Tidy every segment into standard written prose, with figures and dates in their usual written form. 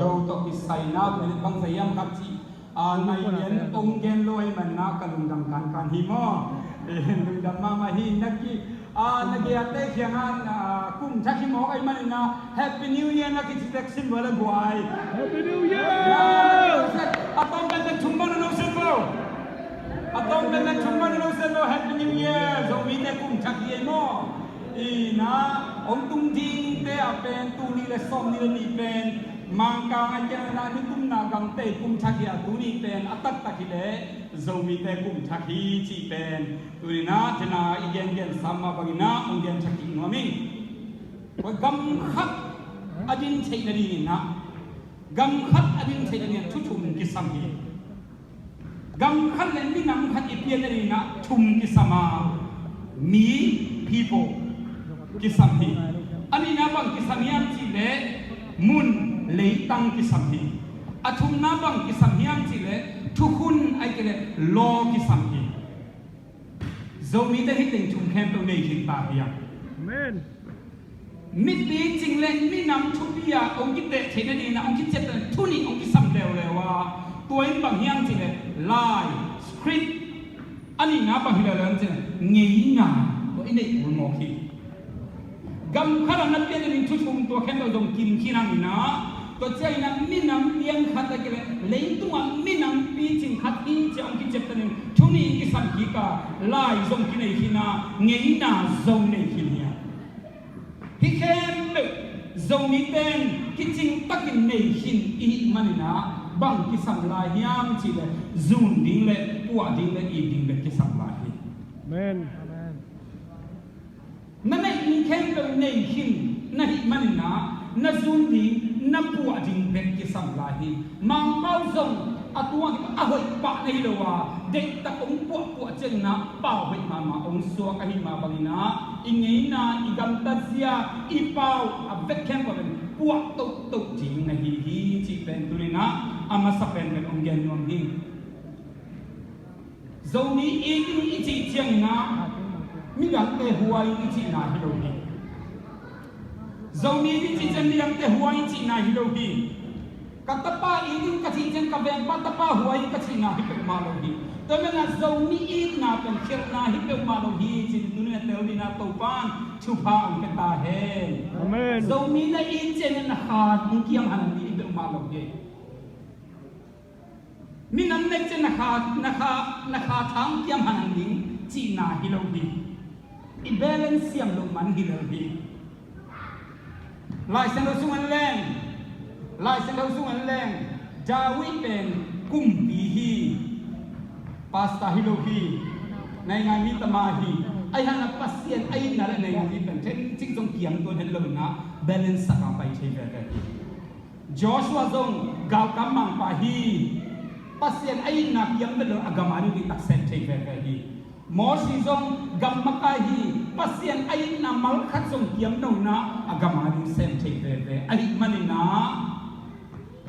do to isai na ni bang sayam kap chi nai yen ong gen loi man na kalung dam kan hi mo lung dam ma hi naki nagi ate khiangan kum thaki mo ai man na happy new year na ki vaccine wala guai Happy New Year! atong ben chumban no se ko atong ben chumban no se lo happy new year so mi te kum thaki mo na ông tung ding te apen tu ni le som ni ni pen mang ka ngai ke na ni kum na gam te kum thaki a tu ni pen atat takile zo mi te kum thaki chi pen tu ni na thena igen gen samma bagina ong gen thaki no mi wa gam khat adin thei na ni na gam khat adin thei na ni thu thum ki sam hi gam khat len ni nam khat ipien na ni na thum ki sama mi people kisam hi ani na bang kisam hiam chi le mun le tang kisam hi athum na bang kisam hiam chi le thu khun ai ke le lo kisam hi zo mi te hi teng thum khem to nei hin ta hi Amen. mi ti ching le mi nam thu pia ong ki te theina ni na ong ki chet thu ni ong ki sam le le wa toin bang hiam chi le lie script ani na bang hi le lam che ngei na ko inei ul mo khi gam khala na pe ni thu thum to khen do dong kim khinang na to chai na minam piang khat ta ke lein tu ma minam pi ching khat in chang ki chep tan thu ni ki sam ki ka lai zong ki nei khina ngei na zong nei khinia hi khem me zong ni ten ki ching takin nei hin i manina bang ki sam la hiam chi le zun ding le puwa ding le i ding le ki sam la hi Amen. na nei in khem to nei hin na hi manina na zun di na puwa ding bek ki sam la hi mang pau zong atua ki a hoi pa nei lo wa de ta ong puwa chen na pau hoi ma ong so ka hi ma bangina ingei na igam ta sia i pau a bek khem ko puwa to jing na hi chi pen tulina ama sa pen ben ong gen nom hi zoni e ding i chi chiang na mi gang te huai i chi na hi lo hi zoni di chi chen mi gang te huai chi na hi lo hi katapa i ding ka chi chen ka ben pa tapa huai ka chi na hi pe ma lo hi to me na zoni i na pen khel na hi pe ma lo hi chi tu ne te ni na to pan chu pa ong pe ta he Amen. zoni na i chen na ha ni kiam han ni pe ma lo hi mi nam ne chen na kha thang kiam han ni chi na hi lo hi i balance siam lo man hi lo hi lai sang lo sung an leng Dawi pen kum pi hi pasta hi lo hi nai ngai mi tama hi ai hana pasien ai na la nai ngai pen chen ching jong kiam to den lo na balance sa ka pai thei ve Joshua zong gaw kam mang pa hi pasien ai na kiam de lo agamani ni tak sen thei ve hi mo si zong gam makahi pasien ai na mal khat zong kiam no na agamani sen thei ve ai manina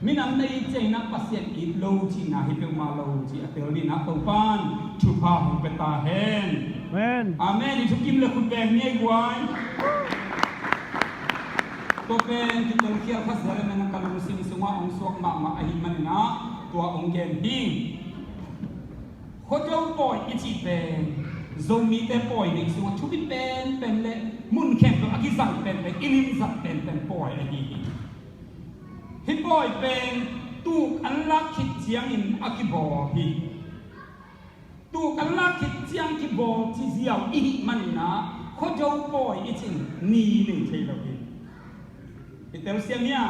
minam nei chei na pasien i lo chi na hi pe ma lo chi atel ni na to pan thu pa hu pe ta hen Amen. amen ni thukim le khun ben ni gwai to pen ki tel kia khas dare na kan lu sim sunga ong sok ma ai manina tua ong gen ding Hotel boy iti pen zomi te boy ning so chu bi pen le mun khem to agizang pen ilim zak pen boy hi hi boy pen tu an la khit chiang in akibo hi tu kan la khit chiang ki bo chi ziaw i manina hotel boy iti ni ning thei lo hi itel siamia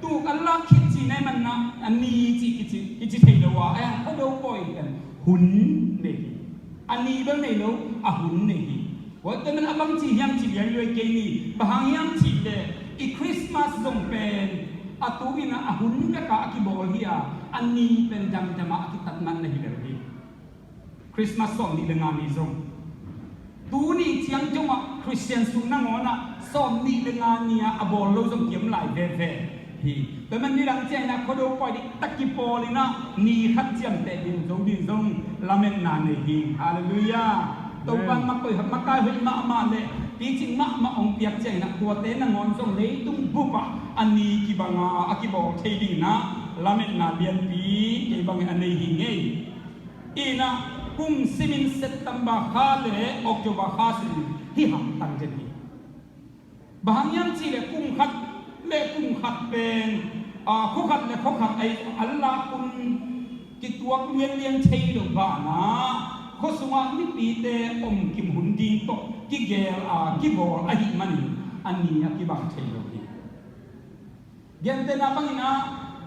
tu kan la khit chi nai man na an ni chi ki thei lo wa ai hotel boy pen hun nei ani bang nei lo a hun nei wa te man abang chi hiam chi lian loi ke ni bahang hiam chi le i Christmas zong pen atu ina a hun ka ka ki bol hia ani pen jam jama ki tat man nei le hi Christmas song ni lenga ni zong tu ni chiang jong a Christian sung na ngona som ni lenga ni a bol lo zong kiam lai ve hi te man ni lang chen na khodo poi di takki poli na ni khat chiam te din zong lamen na nei hi hallelujah to pan ma koi ma kai hoi ma le ปีจริงมาองเปียกใจนะตัวเต้นงอนส่งเลยตุ้งบุบะอันนี้กิบังอากิบอกเทดีนะลาเมนนาเบียนปีกิบังอันนี้หิงเงอีนะกุมซิมินเซตตัมบาฮาเลออกจูบาฮาสิที่หังตังเจดีบางยันจีเลกุมขัดเลกุมขัดเป็นคุขัดเลคุขัดไออัลลากุนกิตัวเลียนเลียนเชยดบานะข้อสวานิปีเตอมกิมหุนดิงโตกิเกลกิบอลอหิมันอันนี้กิบังเชยดบีเย็นเตนาบังอินะ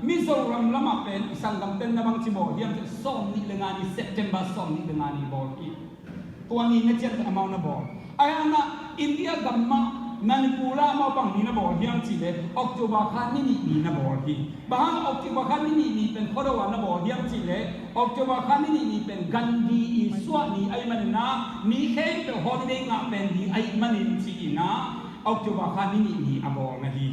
มิโซรัมละมาเป็นสังกัมเตนนาบังจิบอเดียมจะส่งนี่เลงานีเซปเทมเบอร์ส่งนี่เลงานีบอลอีตัวนี้เนี่ยจะอมาวนบอลไอ้อันน่ะอินเดียกัมมานันปูรามาบังนี่นะบอลเดียมจีเลออกจูบาคานี่นี่นะบอลที่บางออกจูบาคานี่นี่เป็นข้อระวังนะบอลเดียมจีเลออกจูบาคานี่นี่เป็นกันดีอีสวานี่ไอ้มันนะนี่แค่เป็นฮอลิเดย์งาเป็นดีไอ้มันจีนะออกจูบาคานี่นี่อะบอลนะดี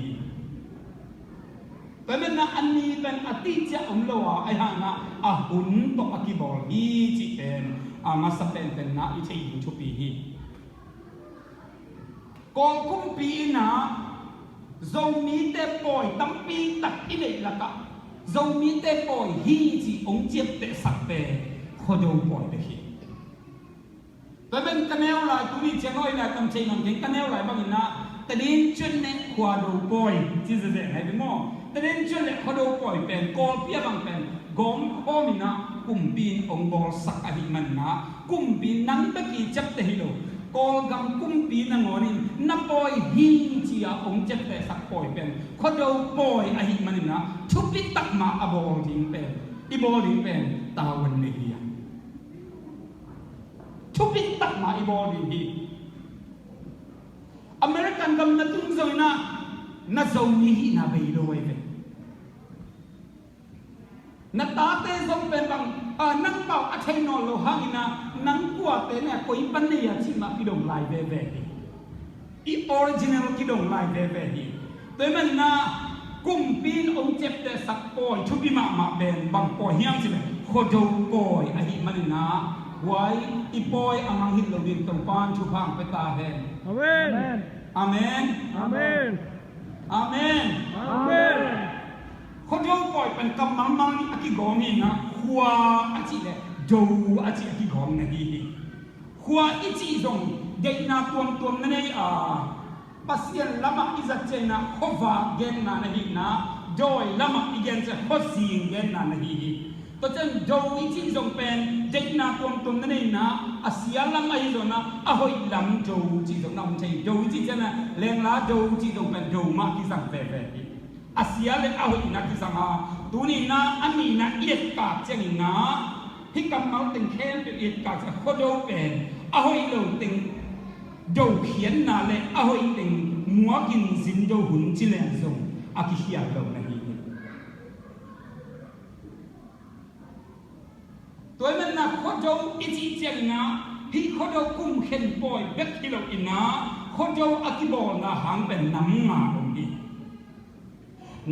แต่เป็นนะอันนี้เป็นอติเจ้าองค์ละวะไอ้ห่างนะหุ่นตกอกิบอลฮีจิเป็นมาสเปนเป็นนะอิเทียนชุปีฮีกองกุมปีนะจงมีแต่ปล่อยตั้มปีตัดอิเลละกะจงมีแต่ปล่อยฮีจิองเจ็บแต่สักแต่ขอโดนปล่อยไปฮีแต่เป็นกันแนวหลายตัวนี้เจ้าน้อยหลายตำเชยนำเก่งกันแนวหลายบางอย่างนะแต่ดินจนเนี่ยขวาโดนปล่อยที่จะเด็ดให้เป็นหม้อแต่เดินจนเลยเขาดูปล่อยเป็นกอลเปียบังเป็นกองโอมินะกุมปีนองบอลสักอหิมันนะกุมปีนนั่งตะกี้จับเตหิโลกอลกำกุมปีนงอนินนับปล่อยหินจีอาองจับเตสักปล่อยเป็นเขาดูปล่อยอหิมันนะทุบปิตักมาอบอลทิ้งเป็นอีบอลทิ้งเป็นตาวันเนียทุบปิตักมาอีบอลทิ้งอเมริกันกำนัดตุ้งโซยนะน่าจะมีหินาเบยโดยเป็นนัตตาเตะส่งเป็นบางนังเป่าอัจฉริยะโลหะอินะนังกัวเตะเนี่ยคุยปันเนี่ยชิมาคิดงไลเวเดีอีออริจินัลคิดงไลเวดีแต่มันนะกุมปีนองเจ็บแต่สักปอยชุบิมาเป็นบางปอยเฮียงใช่ไหมโคโดปอยอหิมันนะไว้อีปอยอามังหินโลวินตรงปานชุพังไปตาเห็นอาเมนอาเมนอาเมนอาเมนอาเมนคนเราปล่อยเป็นกำมังมังอากิกองนี่นะหัวอาจิเลยดูอาจิอากิกองนี่ดีหัวอีจิจงเด็กนาตัวนั่นเองปัสยันลำมาอิจัดเจนะขวาเกนนานี่นะโดยลำมาอีเกนจะขวสิงเกนนานี่ตัวเจนดูอีจิจงเป็นเด็กนาตัวนั่นเองนะอาศัยลำมาอีจงนะอาหอยลำดูจิจงน้องใจดูจิจนะเลี้ยงลาดูจิจงเป็นดูมากิสังเฟ่อาศัยเลยอาหอยนักกิสังฮะตัวนี้นะอันนี้นะเอียดกาดเจงนะที่กำมังติงเข้มเป็นเอียดกาดจะขวดูเป็นอาหอยเหลวติงดูเขียนนาเลยอาหอยติงมัวกินสินดูหุ่นจิเลนซงอากิเฮียเหลวนะฮีตัวมันนะขวดูอิจิเจงนะที่ขวดูกุมเข็นปอยเบ็ดที่เราอินะขวดูอากิบอลนะหางเป็นน้ำงาตรงนี้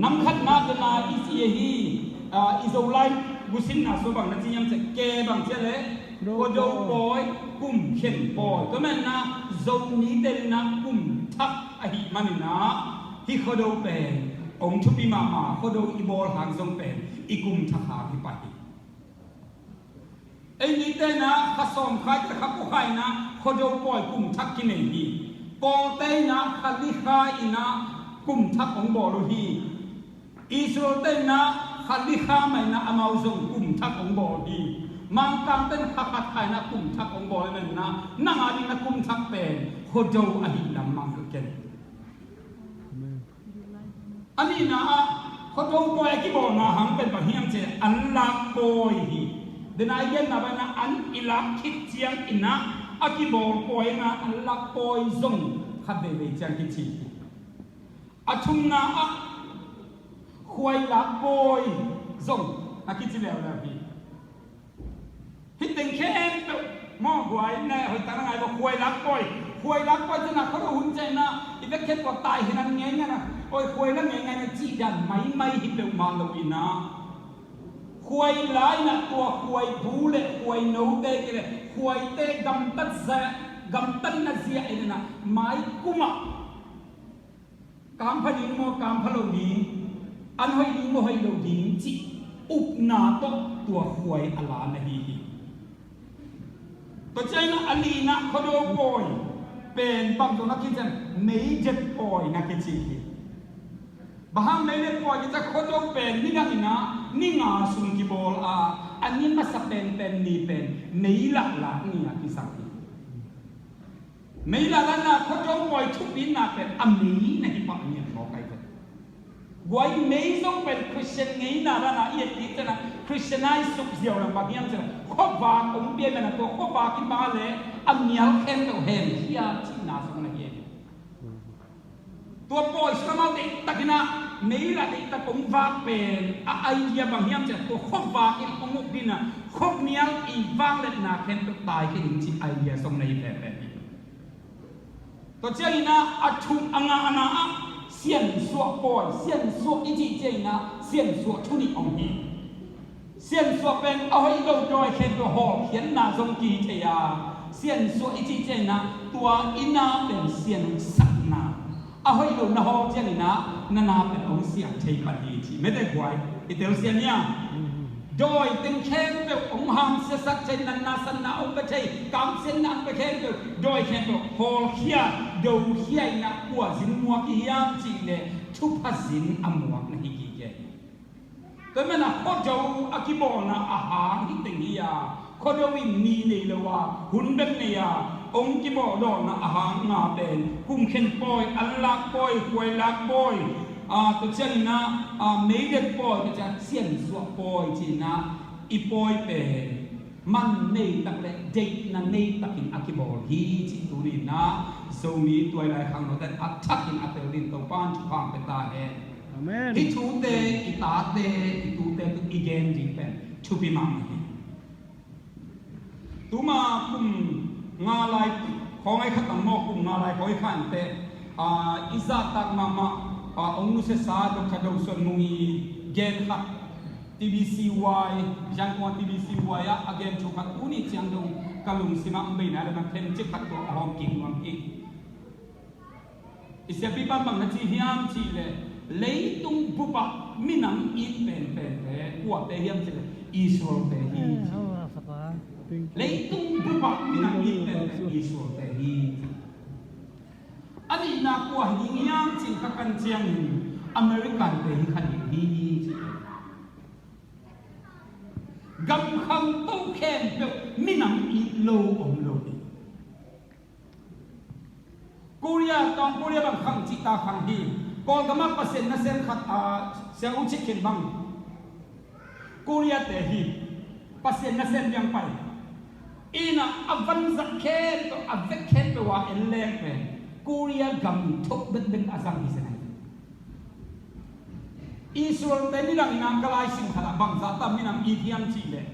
น้ำขัดนาดนาอิจิเฮีอิโซไลบุษินนาสุบังนั่นที่ยังจะเก็บังเจเลยขวดูปอยกุมเข็นปอยตัวมันนะโซนี้เดนนะกุมทักอหิมันนะที่ขวดูเป็นองชุบิมาขวดูอีบอลหางทรงเป็นอีกุมทักหาที่ไปไอ้นี่เต้นะข้าสมข้าจะข้าผู้ใครนะเขาจะปล่อยกลุ่มทักกินเองดีกอเต้นะขัดลิข้าอินะกลุ่มทักของบอลูฮีอิสราเอลเต้นะขัดลิข้าไม่นะอามาซงกลุ่มทักของบอดีมังกังเต้นขัดไทยนะกลุ่มทักของบอเลยนะนั่งอาดินะกลุ่มทักเป็นเขาจะอหินำมังเกินอันนี้นะเขาจะปล่อยกี่บอลนะหังเป็นแบบเฮียงเจอันลักปล่อยเดนายเย็นนะบ้านะอันอิลักคิดเจียงอินะอากิบอลปอยนะอันลักปอยซงขัดเดวิเจียงคิดชีอาชุมนะขวายลักปอยซงอาคิดชีแล้วนะพี่ฮิตเต็งแค่มองขวายแน่หอยตาหงายบอกขวายลักปอยจะนะเขาเราหุ่นใจนะอีเวกเก็ตว่าตายเห็นนั่นไงนะโอ้ยขวายนั่นไงนะจีดันไม่ฮิตเร็วมาเราอินะควยหลายนะตัวควยผู้เละควยโนเตกเลยควยเตะดำตัดแซ gamtan na siya ay na may kuma kampanin mo kampalo ni ano ay mo hay lo din chi up na to tua huay ala na hi to chay na alina kodo boy pen bang to nakitan may jet boy nakichi bahang may jet boy kita kodo pen ni ina ni nga sung kibol anin masapen pen ni pen nei la la ni akisaki mấy là na có trong ngoài chụp in làเป็นอเมริในที่ปากเนี่ยบอกไอ้คนไว้ไม่ต้องเป็นคริสเตียนไงนะนะเอียดที่จะนะคริสเตียนไอซ์สุขเดียวนะบางอย่างจะครอบวางองค์เบี้ยมันตัวครอบวางกินมาเลยอเมริกันตัวเฮมที่อาที่น่าสงสารเองตัวปอยสมาติตะกินะไม่ละติตะผมวางเป็นไอเดียบางอย่างจะตัวครอบวางกินองค์บินนะครอบเมียอีวางเล็ดนาเข็มตัวตายแค่ถึงที่ไอเดียสงในแบบตัวเจ้าอีน่าอัดชุมอ่างอ่ะเสียนสวปอยเสียนสวอีจีเจ้าอีน่าเสียนสวชุนิองฮีเสียนสวเป็นเอาให้เราจอยเขียนตัวหอกเขียนนาทรงกีเทียเสียนสวอีจีเจ้าอีน่าตัวอีน่าเป็นเสียนสักนาเอาให้เราหน้าหอกเจ้าอีน่านาเป็นองเสียงเทียบดีทีไม่ได้กวยอีเตลเสียนเนี่ยโดยตึงแค่เป็นองค์หามเสียสักเช่นนั้นนาสันนาองค์กระเทยกำเส้นนั้นไปแค่เป็นโดยแค่เป็นหอเขียดูเขียนักปัวสินมัวกิยามจีเลยทุพสินอมวกนะฮิกิเกแต่เมื่อนะข้อเจ้าอากิบอนะอาหารที่ตึงฮิยาข้อเจ้าวินนีเลยละว่าหุ่นเป็นเนียองค์กิบอดอนนะอาหารงาเป็นกุมเข็นปอยอัลลักปอยหวยลักปอยตัวเช่นนะไม่เด็ดปอยก็จะเสียนสวปอยจีนะอีปอยเป็นมันในตักเล็กเด็กนั่นในตักอินอากิบอลฮีจิตุรินะโซมีตัวอะไรข้างนอกแต่อัตทักอินอัตเตอร์ลินตัวป้านจุพังเป็นตาเองที่ทูเตอิตาเตอิทูเตตุอีเกนจีเป็นชุบิมังฮีตัวมาคุมงาลายของไอ้ขัดมอกคุมงาลายของไอ้ขันเตอิซาตักมาองค์เสสาดกขดงส่วนมุงีเกนขัด TBCY จังหวัด TBCY อาเกนจุขัดอุนิจังดงกะลุงสิมาอันเบย์นะแล้วมันเทนจิขัดตัวหอมกินวังกินอิสยาปีบังบังนัดที่ฮิมชีเลยเลยตุงบุบะมินังอีเป็นกว่าเตฮิมชีเลยอิสราเอลเลยตุงบุบะมินังอีเป็นอิสราเอลอันนี้นักว่าหิงยามจริงกับกันเชียงอเมริกันเป็นขนาดนี้กำคำตู้แข็งแบบไม่นำอีโลองโลดีกูเรียตองกูเรียบางคำจิตาขังดีก่อนกำมาเปอร์เซ็นต์นะเซนขัดเสียงอุจิเข็นบังกูเรียแต่ฮีเปอร์เซ็นต์นะเซนยังไปอีน่ะอวันสักแค่ตัวอเวกแค่ตัวเอลเล่เป็นกูเรียกำทุบเป็นอาซังอิสราเอลอิสราเอลแต่นี่เราอินังกลายสิ่งขลังบางสัตว์มินังอีทียมจีเลย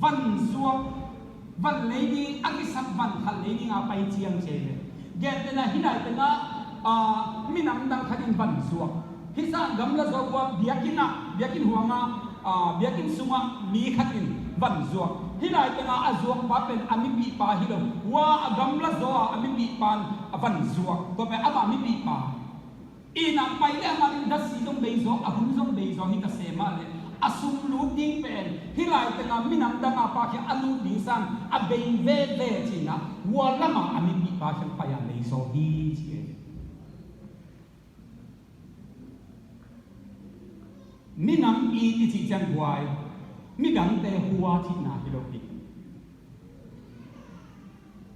วันซัววันเลดี้อักิสับวันขันเลดี้อาไปเชียงเชยเกตนะฮินัยเป็นนะมินังดังขันวันซัวฮิซ่ากำลังซัวว่าเบียกินหัวงาเบียกินสุงามีขันวันซัวฮินัยเป็นนะอาซัวว่าเป็นอามิปีปาฮิโลว่ากำลังซัวอามิปีปานวันซัวตัวเป็นอามิปีปาอีนักไปแล้วมันดัชนีต้องเบย์ซอกหุ่นต้องเบย์ซอกนี่ก็เสียมาเลยอาสุลูดิ้งเป็นที่ไรแต่ละมินังดังอาปาเขียอาลูดิ้งสังอาเบย์เวจีนะวัวละมาอามิปีปาเขียนไปยังเบย์ซอกดีจีมินังอีที่จังหวายมิดังเตหัวที่นาฮิโรบิ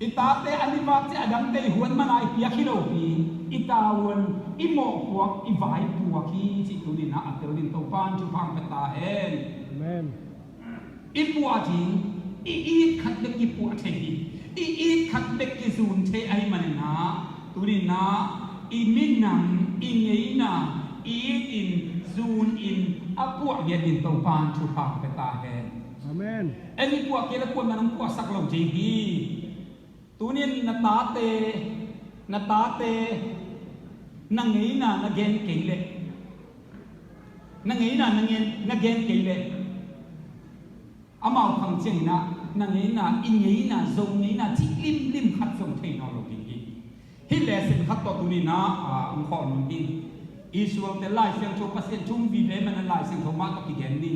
อิตาเตอันนี้ว่าจะดังเตหัวมันไอพิยาฮิโรบิอิตาวันอิโมกวกอิวายปัวคีจิตุลินะอัตเตอร์ลินตัวปานจุพังเปตาเฮนอิปัวจิงอีขัดเด็กกิปัวเทฮีอีขัดเด็กกิซูนเทไอมันนะตุลินะอีมินังอีเงยนะอีอินซูนอินอาปัวเยดินตัวปานจุพังเปตาเฮนเอ็นปัวเกลปัวมันปัวสักลงจีฮีตุนินนาตาเตนั่งไงน่ะนักเกณฑ์เก่งเลยนั่งไงน่ะนักเกณฑ์เก่งเลยอามาฟังเสียงนะ นั่งไงน่ะอินไงน่ะทรงนี้น่ะที่ริมขัดทรงเทนอโลกินฮิเลสินขัดตัวตุนีน่ะองค์ขอนุนดินอิสราเอลแต่ไล่เสียงชมประเสริฐชุ่มวิเวมันไล่เสียงชมมากับกิเกนดี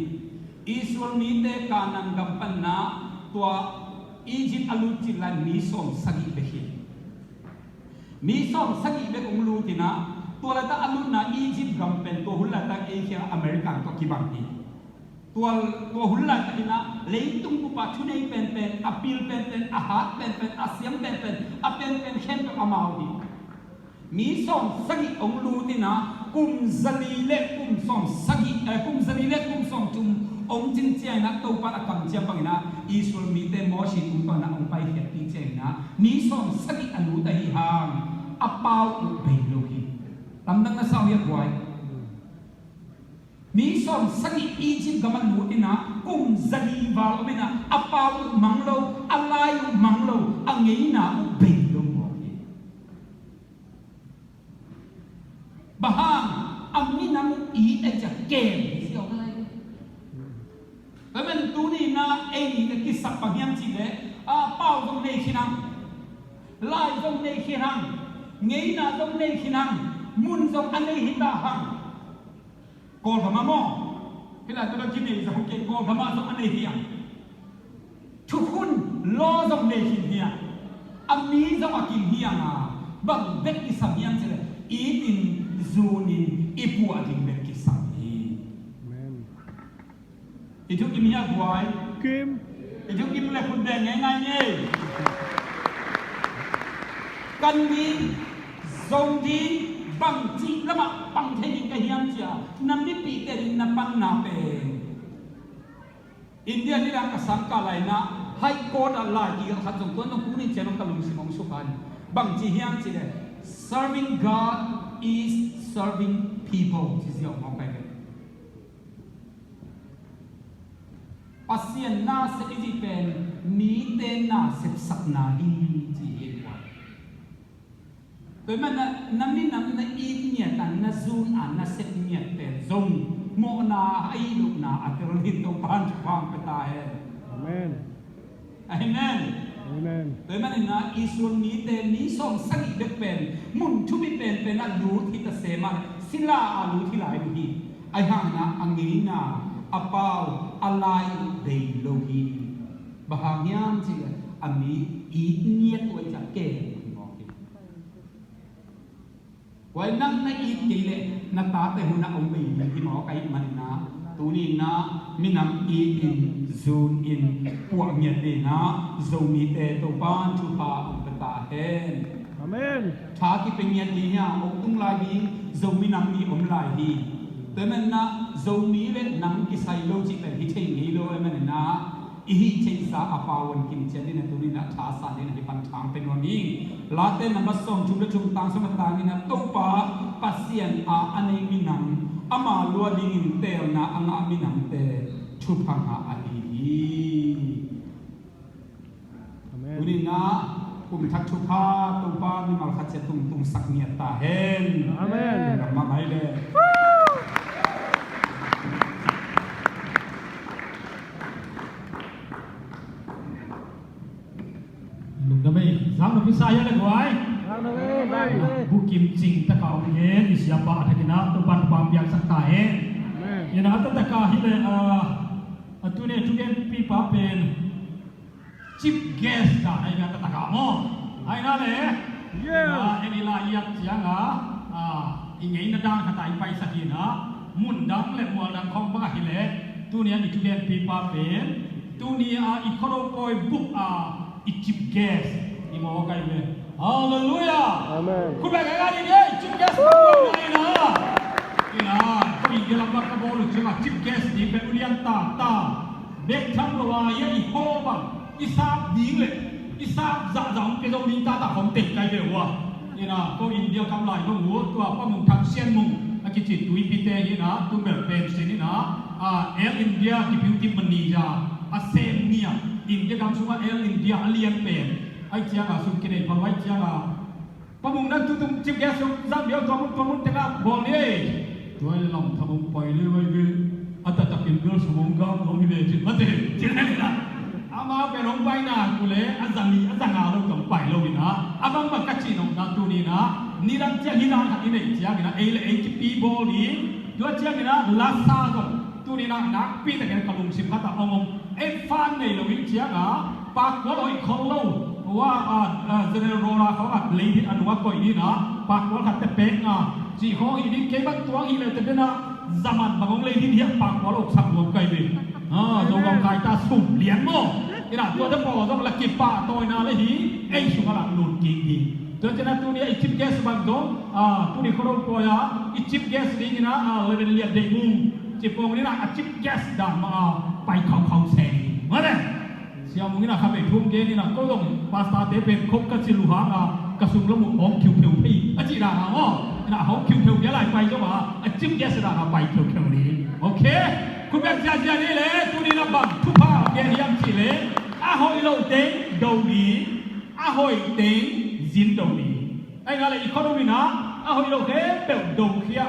อิสราเอลนี้แต่การนังกำปั้นน่ะตัวอียิปต์อลูจิลันมีส่งสกิเบฮีมีส่งสกิเบกองลูติน่ะตัวละตาอลูน่ะอียิปต์กำเป็นตัวหุ่นละตาเอเชียอเมริกันตัวกิบังดีตัวหุ่นละตาน่ะเลี้ยงตุ้งปุปะชุนให้เป็นอปิลเป็นอาหารเป็นอาเซียมเป็นอเป็นเข้มเป็นอามาดีมีส่งสกิองลูติน่ะกุมซาลีเล็กกุมส่งสกิกุมซาลีเล็กกุมส่งจุมองจินเจียนะตัวปะกำเจียบังนะอิสราเอลมีแต่มอชิตุปะนะองไปเฮปีเจียนะมีส่งสกิอนุตหิหางอปาวอุเบโลหิตำนังนะสาวยักไว้มีส่งสกิอีจิปต์กำมันมูตินะกุมซาลีวาลเมนะอปาวมังโลอะไรมังโลอังเงินะอุเบโลบางอันนี้นำอีเอจะเกมเสียวอะไรแต่เป็นตัวนี้นะเอ็นี่ก็คิดสักปัญญาจีเลยเป้าตรงนี้ขี้นังไล่ตรงนี้ขี้นังเงี้ยนะตรงนี้ขี้นังมุนตรงอันนี้หิตาหังโกลพม่าโม่ที่เราจะกินนี่จะพูดเก่งโกลพม่าตรงอันนี้เฮียทุกคนล้อตรงนี้ขี้เฮียอันนี้จะมากินเฮียนะบางเด็กที่สัมยังจีเลยอีตินซูนินอีปัวดินเด็กที่สัมยีitu kimia buai Kim itu kim le kun deng ngai ni kan ni zong di bang ji lama bang the ni ka hiam cha nam ni pi te na pan na pe India ni la ka sam ka lai na high court Allah ki ka jong ton no ku ni che no ka lung simong su kan bang ji hiam chi de serving God is serving people ji xiao ma pai pasien na se ijipen mi te na se sak na hi ji he wa toy man na mi nam na i nia tan na zun an na se nia te zong mo na ai lu na ater hin to pan phang pa ta he Amen amen Amen toy man na isun mi te ni som sagi de pen mun thu mi pen na lu thi ta se man sila a lu thi lai hi ai hang na angi na apau alai dei lohi bahagian ji ami i niat wai ja ke ngoki wai nang na i ke le na ta te huna om bi ki mo kai man na tu ni na minam i in zun in puak nyat de na zo mi te to ban thu pa om ta hen Amen tha ki pe nyat di nya om tung lai hi zo mi nam ni om lai hiแต่มันนะโจมีเล่นนังกิไซโลจิเป็นที่เชงฮีโร่มันนะอีฮิเชงซาอาปาวันกินเจนี่นะตัวนี้นะท้าสานนี่นะที่ปันทางเป็นวันนี้ลาเต้นนำมาส่งจุดและจุดต่างสมตานี่นะตุ๊ปะปัสเซียนอันนี้มีนังอามาลัวลิงเตลนะอังอามีนังเตชุพังอาลีตัวนี้นะกุมทักชุพาตุ๊ปะนี่มาขัดเจตุงสักเนียตาเห็นอาเมนกับมาไม่เลยZang na saya le kuai. Bukim jing ta ka nge ni siapa ta kena to ban pam yang sakta he. Ya na ta ka hi le tu ne tu gen pi pa pen chip gas ka ai na ta ka mo. Ai na le. Ya ini la yak siang ingai na dang ka tai pai sakina mun dang le mo dang khong ba hi le tu ne ni tu gen pi pa pen tu ni i khoro koi book i chip gas ni mo kai le hallelujah amen ku ba ga ni dei chip gas ko ni na ina ko i gelam ba ka bo lu chima chip gas ni pe ulian ta bek tham lo wa ye i ho ba i sap ding le i sap za jong ke dong ning ta khom te kai le wa ina ko india kam lai mo hu tua pa mung thak sian mung a ki chi tui pi te hi na tu mer pen se ni na air india ki beauty mani ja a sem nia India kam semua air India alien pen ai chiang a sum kene pa wai chiang a pa mung nan tu tum chim gas sum zam dio tomun tega bol ni tuai lam thamung poi le wai ge ata takin girl sumong ga no mi le chin mate chin hai na อามาเป็นน้องไปนะกูเลยอาจารย์อาจารย์งานเราต้องไปเราดีนะอาบังมากัดจีน้องนาตูนี่นะนี่รังเจ้าหินานหันนี่เจ้ากินะ8 บอลนี่ตัวเจ้ากินะลาซาโกตูนี่นะนักปีแต่กันกลุ่มสิบขัดองงฟันในเราวิ่งเจ้านะปากว่าเราอีกคนเราว่าเจเนอเรลเขาอัดเลยที่อนุวัตก่อยนี่นะปากว่าขัดแต่เป็กนะจีห้องอีนี่เก็บตัวอีเลยแต่เดี๋ยวนะzaman bangongเลยที่เดียปากว่าเราสักรวมไกลบินจงกองกายตาสุ่มเหรียญโม่นี่นะตัวจะพอต้องละกิบป่าตัวนาเลยฮีไอ้สุขลังหลุดกิ่งดีตัวจะนั่นตัวนี้ไอ้ชิปแก๊สบางตัวตัวนี้เขาเราปล่อยไอ้ชิปแก๊สนี่นะเลยเป็นเรียบเด็กมุงจิบปงนี่นะชิปแก๊สด่านมาไปเขาแสงมาเลยเสียมุงนี่นะครับไอ้ทุ่งเกนี่นะก็ต้องภาษาเทเป็นคบกับสิลุหางกระสุนละมุนของคิวพี่อาจิราอ๋อนะของคิวเดี๋ยวไหลไปก็ว่าชิปแก๊สด่านไปคิวนี้โอเคคุณแบบจะนี่เลยตัวนี้นะบังทุกภาพแกเรียมสิเลยหอยเราเต็งดูดีหอยเต็งจินดูดีไอ้งานอะไรอีกคนนึงนะหอยเราแค่เปิดดูเขีย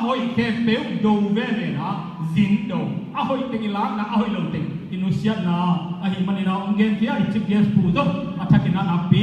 หอยแค่เปิดดูเว้ยนะจินดูหอยเต็งล้างนะหอยเราเต็งอินุเซียนะหิมันนี่นะองเกนเขียจิบเกสปูโตอัฐกินะนับปี